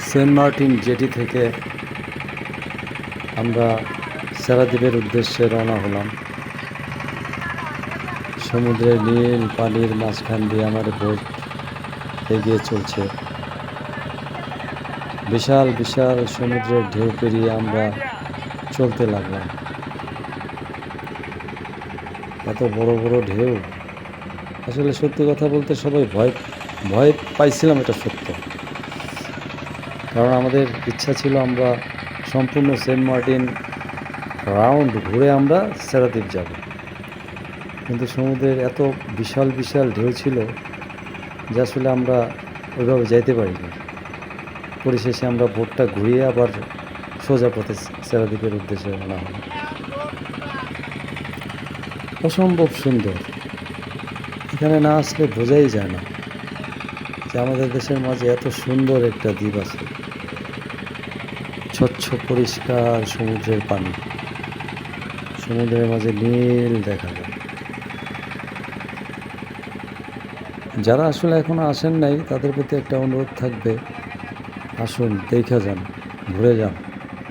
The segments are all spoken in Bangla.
সেন্ট মার্টিন জেটি থেকে আমরা সেরাদ্বীপের উদ্দেশ্যে রওনা হলাম। সমুদ্রের নীল পানির মাঝখান দিয়ে আমার বোট এগিয়ে চলছে। বিশাল বিশাল সমুদ্রের ঢেউ পেরিয়ে আমরা চলতে লাগলাম। এত বড় বড় ঢেউ, আসলে সত্যি কথা বলতে সবাই ভয় ভয় পাইছিলাম, এটা সত্য। কারণ আমাদের ইচ্ছা ছিল আমরা সম্পূর্ণ সেন্ট মার্টিন রাউন্ড ঘুরে আমরা সেরাদ্বীপ যাব, কিন্তু সমুদ্রের এত বিশাল বিশাল ঢেউ ছিল যে আসলে আমরা ওইভাবে যাইতে পারিনি। পরিশেষে আমরা বোটটা ঘুরিয়ে আবার সোজা পথে সেরাদ্বীপের উদ্দেশ্যে রওনা হলাম। অসম্ভব সুন্দর, এখানে না আসলে বোঝাই যায় না যে আমাদের দেশের মাঝে এত সুন্দর একটা দ্বীপ আছে। স্বচ্ছ পরিষ্কার সমুদ্রের পানি, সমুদ্রের মাঝে নীল দেখা যায়। যারা আসলে এখনো আসেন নাই তাদের প্রতি একটা অনুরোধ থাকবে, আসুন, দেখে যান, ঘুরে যান।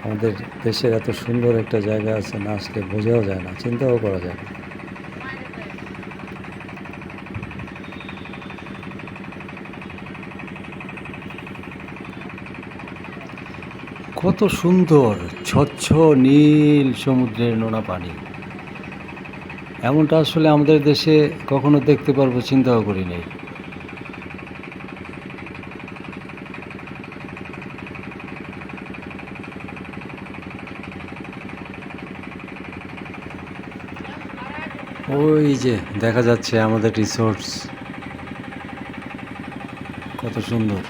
আমাদের দেশের এত সুন্দর একটা জায়গা আছে, না আসলে বোঝাও যায় না, চিন্তাও করা যায় না। কত সুন্দর স্বচ্ছ নীল সমুদ্রের নোনা পানি, এমনটা আসলে আমাদের দেশে কখনো দেখতে পারবো চিন্তাও করি নাই। ওই যে দেখা যাচ্ছে আমাদের রিসোর্টস, কত সুন্দর।